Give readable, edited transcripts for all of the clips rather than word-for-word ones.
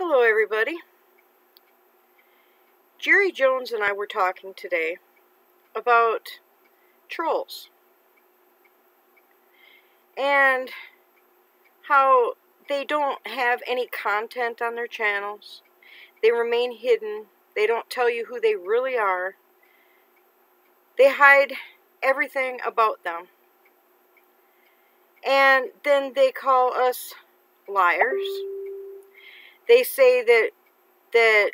Hello everybody. Jerry Jones and I were talking today about trolls and how they don't have any content on their channels. They remain hidden. They don't tell you who they really are. They hide everything about them. And then they call us liars. They say that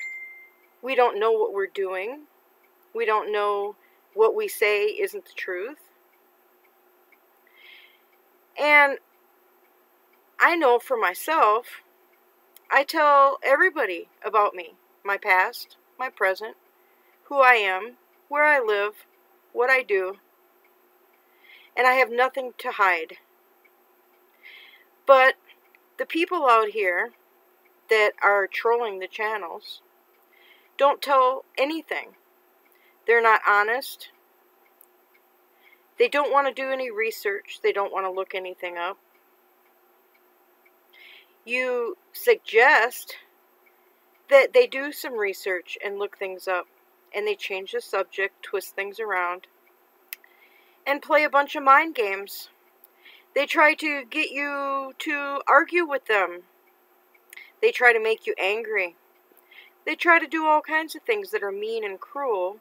we don't know what we're doing. We don't know what we say isn't the truth. And I know for myself, I tell everybody about me, my past, my present, who I am, where I live, what I do, and I have nothing to hide. But the people out here that are trolling the channels don't tell anything. They're not honest. They don't want to do any research. They don't want to look anything up. You suggest that they do some research and look things up, and they change the subject, twist things around, and play a bunch of mind games. They try to get you to argue with them. They try to make you angry. They try to do all kinds of things that are mean and cruel,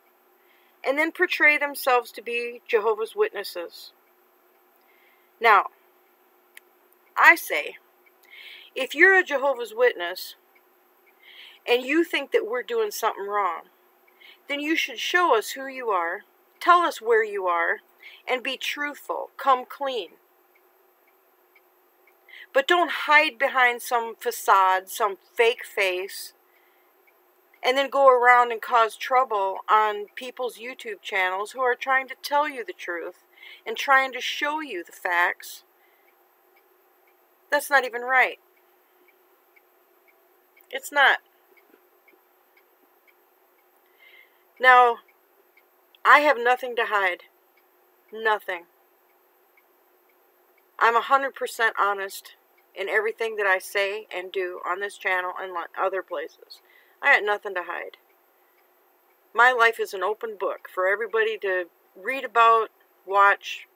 and then portray themselves to be Jehovah's Witnesses. Now, I say, if you're a Jehovah's Witness, and you think that we're doing something wrong, then you should show us who you are, tell us where you are, and be truthful, come clean. But don't hide behind some facade, some fake face, and then go around and cause trouble on people's YouTube channels who are trying to tell you the truth and trying to show you the facts. That's not even right. It's not. Now, I have nothing to hide. Nothing. I'm 100% honest in everything that I say and do on this channel and other places. I got nothing to hide. My life is an open book for everybody to read about, watch,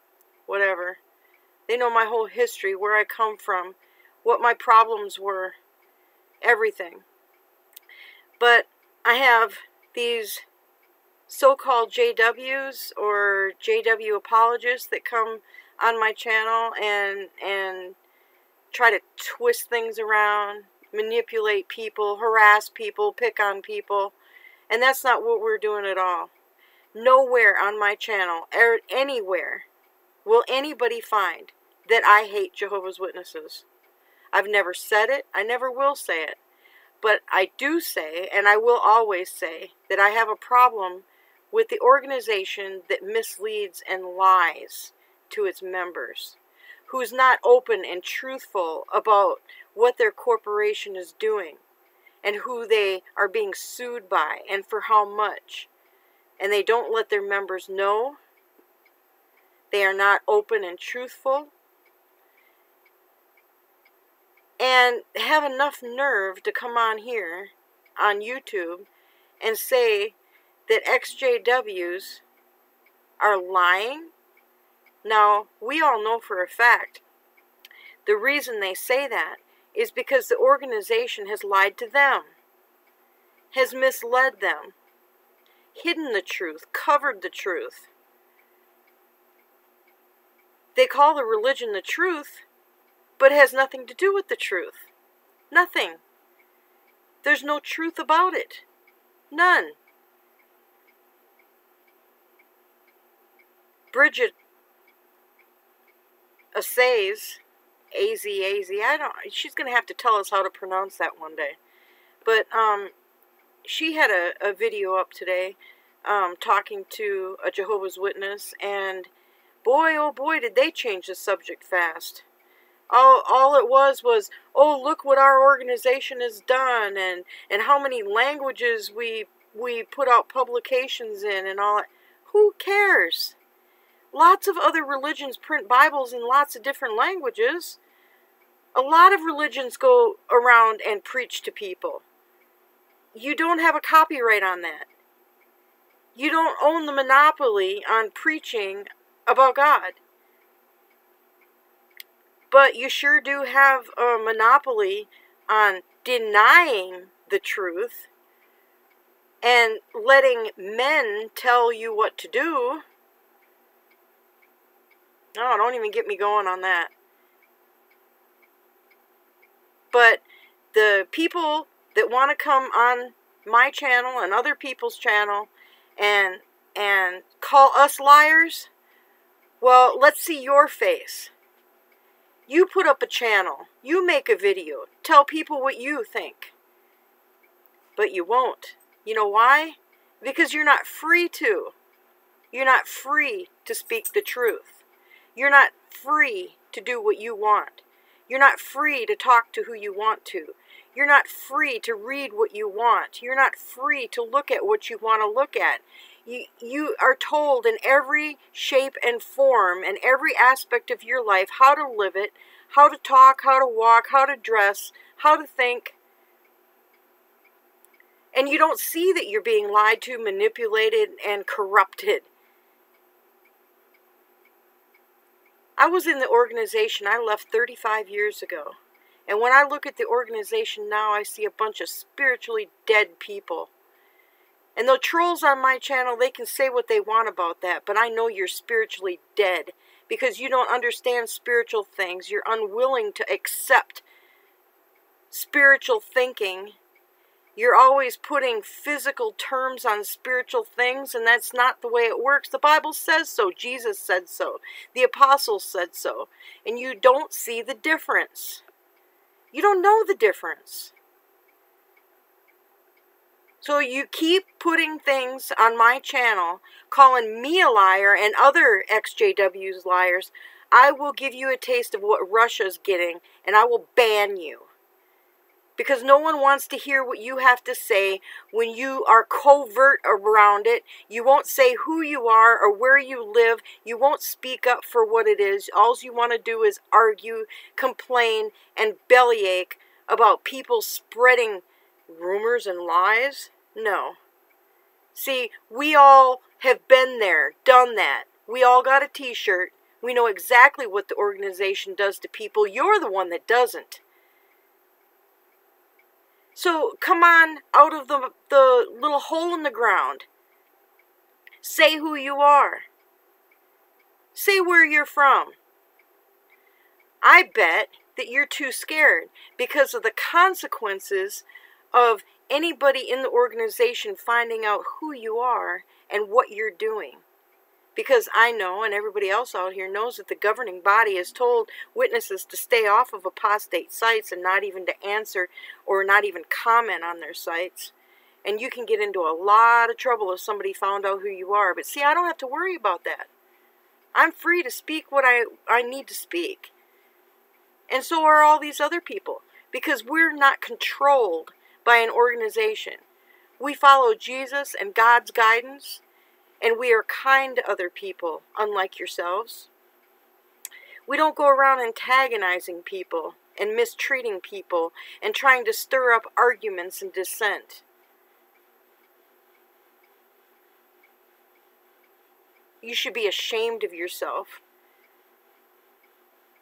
whatever. They know my whole history, where I come from, what my problems were, everything. But I have these so-called JWs or JW apologists that come on my channel and try to twist things around, manipulate people, harass people, pick on people, and that's not what we're doing at all. Nowhere on my channel, or anywhere, will anybody find that I hate Jehovah's Witnesses. I've never said it, I never will say it, but I do say, and I will always say, that I have a problem with the organization that misleads and lies to its members, who's not open and truthful about what their corporation is doing and who they are being sued by and for how much. And they don't let their members know. They are not open and truthful. And have enough nerve to come on here on YouTube and say that XJWs are lying. Now, we all know for a fact the reason they say that is because the organization has lied to them, has misled them, hidden the truth, covered the truth. They call the religion the truth, but it has nothing to do with the truth. Nothing. There's no truth about it. None. Bridget Azaze, she's going to have to tell us how to pronounce that one day. But she had a video up today talking to a Jehovah's Witness, and boy, oh boy, did they change the subject fast. All it was, oh, look what our organization has done, and how many languages we put out publications in, and all that. Who cares? Lots of other religions print Bibles in lots of different languages. A lot of religions go around and preach to people. You don't have a copyright on that. You don't own the monopoly on preaching about God. But you sure do have a monopoly on denying the truth and letting men tell you what to do. Oh, don't even get me going on that. But the people that want to come on my channel and other people's channel and call us liars, well, let's see your face. You put up a channel, you make a video, tell people what you think. But you won't. You know why? Because you're not free to. You're not free to speak the truth. You're not free to do what you want. You're not free to talk to who you want to. You're not free to read what you want. You're not free to look at what you want to look at. You are told in every shape and form and every aspect of your life how to live it, how to talk, how to walk, how to dress, how to think. And you don't see that you're being lied to, manipulated, and corrupted. I was in the organization I left 35 years ago. And when I look at the organization now, I see a bunch of spiritually dead people. And the trolls on my channel, they can say what they want about that, but I know you're spiritually dead because you don't understand spiritual things. You're unwilling to accept spiritual thinking. You're always putting physical terms on spiritual things, and that's not the way it works. The Bible says so. Jesus said so. The apostles said so. And you don't see the difference. You don't know the difference. So you keep putting things on my channel, calling me a liar and other ex-JWs liars. I will give you a taste of what Russia's getting, and I will ban you. Because no one wants to hear what you have to say when you are covert around it. You won't say who you are or where you live. You won't speak up for what it is. All you want to do is argue, complain, and bellyache about people spreading rumors and lies? No. See, we all have been there, done that. We all got a t-shirt. We know exactly what the organization does to people. You're the one that doesn't. So come on out of the little hole in the ground. Say who you are. Say where you're from. I bet that you're too scared because of the consequences of anybody in the organization finding out who you are and what you're doing. Because I know, and everybody else out here knows, that the governing body has told witnesses to stay off of apostate sites and not even to answer or not even comment on their sites. And you can get into a lot of trouble if somebody found out who you are. But see, I don't have to worry about that. I'm free to speak what I need to speak. And so are all these other people. Because we're not controlled by an organization. We follow Jesus and God's guidance. And we are kind to other people, unlike yourselves. We don't go around antagonizing people and mistreating people and trying to stir up arguments and dissent. You should be ashamed of yourself.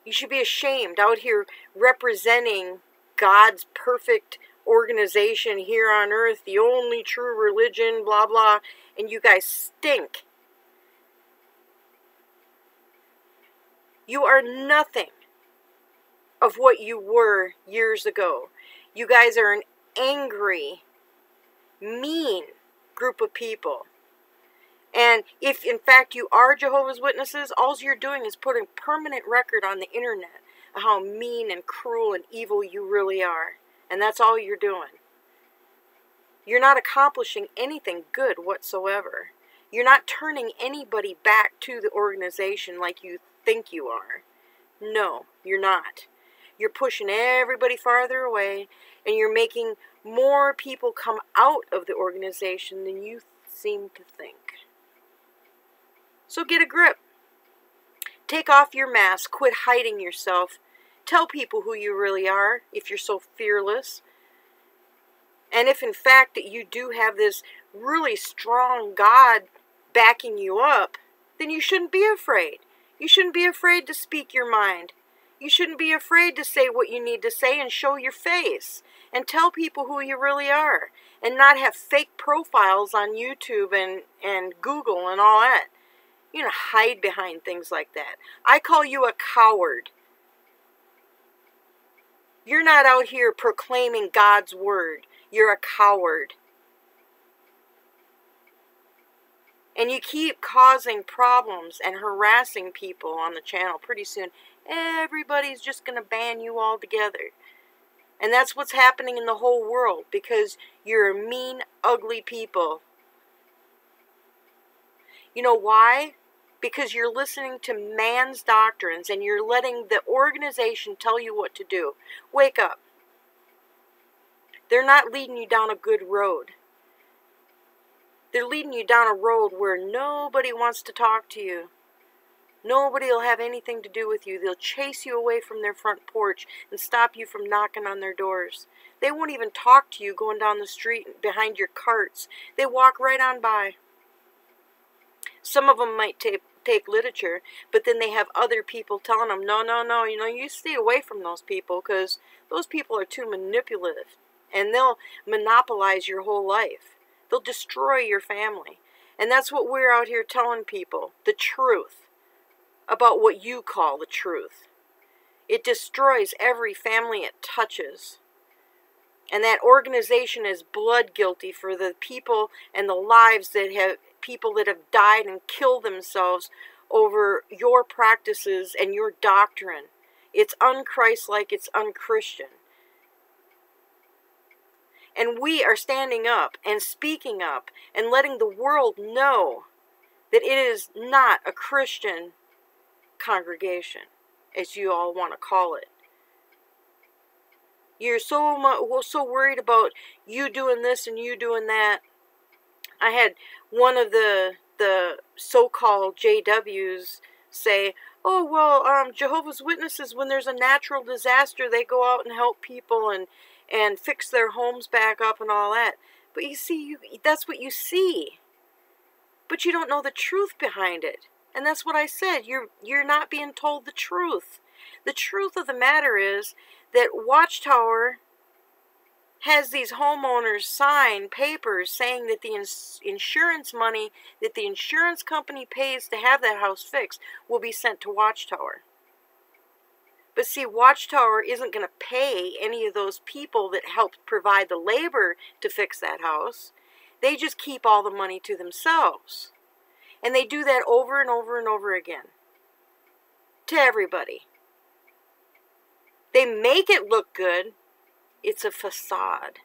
You should be ashamed out here representing God's perfect organization here on earth, the only true religion, blah, blah, and you guys stink. You are nothing of what you were years ago. You guys are an angry, mean group of people. And if, in fact, you are Jehovah's Witnesses, all you're doing is putting permanent record on the internet of how mean and cruel and evil you really are. And that's all you're doing. You're not accomplishing anything good whatsoever. You're not turning anybody back to the organization like you think you are. No, you're not. You're pushing everybody farther away, and you're making more people come out of the organization than you seem to think. So get a grip. Take off your mask. Quit hiding yourself. Tell people who you really are if you're so fearless. And if in fact that you do have this really strong God backing you up, then you shouldn't be afraid. You shouldn't be afraid to speak your mind. You shouldn't be afraid to say what you need to say and show your face. And tell people who you really are. And not have fake profiles on YouTube and Google and all that. You know, hide behind things like that. I call you a coward. You're not out here proclaiming God's word. You're a coward. And you keep causing problems and harassing people on the channel. Pretty soon, everybody's just going to ban you altogether. And that's what's happening in the whole world, because you're mean, ugly people. You know why? Because you're listening to man's doctrines and you're letting the organization tell you what to do. Wake up. They're not leading you down a good road. They're leading you down a road where nobody wants to talk to you. Nobody will have anything to do with you. They'll chase you away from their front porch and stop you from knocking on their doors. They won't even talk to you going down the street behind your carts. They walk right on by. Some of them might take literature, but then they have other people telling them, no, no, no, you know, you stay away from those people because those people are too manipulative. And they'll monopolize your whole life. They'll destroy your family. And that's what we're out here telling people, the truth about what you call the truth. It destroys every family it touches. And that organization is blood guilty for the people and the lives that have people that have died and killed themselves over your practices and your doctrine. It's un-Christ-like, it's un-Christian. And we are standing up and speaking up and letting the world know that it is not a Christian congregation, as you all want to call it. You're so worried about you doing this and you doing that. I had one of the so-called JWs say, oh, well, Jehovah's Witnesses, when there's a natural disaster, they go out and help people and fix their homes back up and all that. But you see, that's what you see. But you don't know the truth behind it. And that's what I said. You're not being told the truth. The truth of the matter is that Watchtower has these homeowners sign papers saying that the insurance money that the insurance company pays to have that house fixed will be sent to Watchtower. But see, Watchtower isn't going to pay any of those people that helped provide the labor to fix that house. They just keep all the money to themselves. And they do that over and over and over again. To everybody. They make it look good. It's a facade.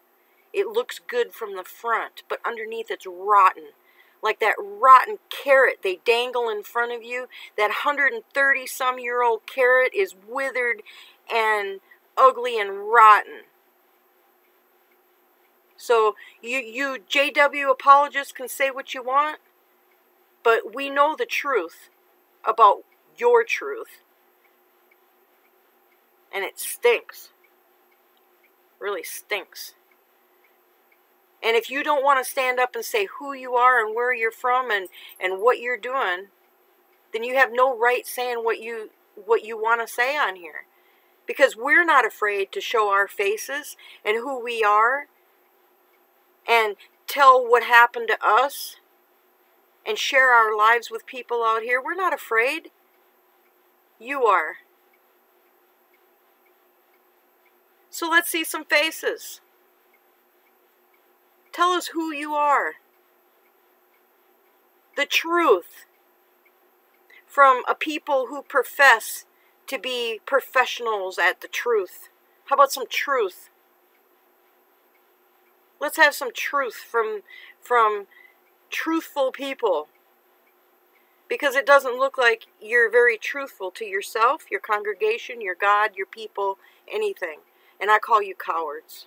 It looks good from the front, but underneath it's rotten. Like that rotten carrot they dangle in front of you. That 130-some-year-old carrot is withered and ugly and rotten. So you JW apologists can say what you want, but we know the truth about your truth. And it stinks. Really stinks. And if you don't want to stand up and say who you are and where you're from and what you're doing, then you have no right saying what you want to say on here. Because we're not afraid to show our faces and who we are and tell what happened to us and share our lives with people out here. We're not afraid. You are. So let's see some faces. Tell us who you are. The truth. From a people who profess to be professionals at the truth. How about some truth? Let's have some truth from truthful people. Because it doesn't look like you're very truthful to yourself, your congregation, your God, your people, anything. And I call you cowards.